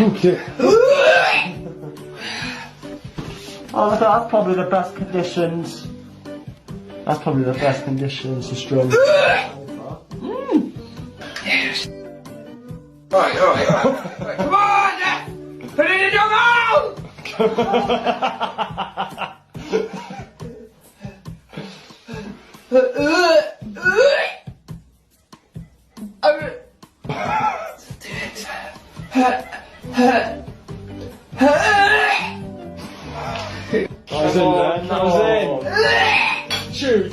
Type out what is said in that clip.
Okay. Oh, that's probably the best conditions. That's probably the best conditions to strum. Right. Come on! Put it in your mouth! That was in there. That was in. Chew.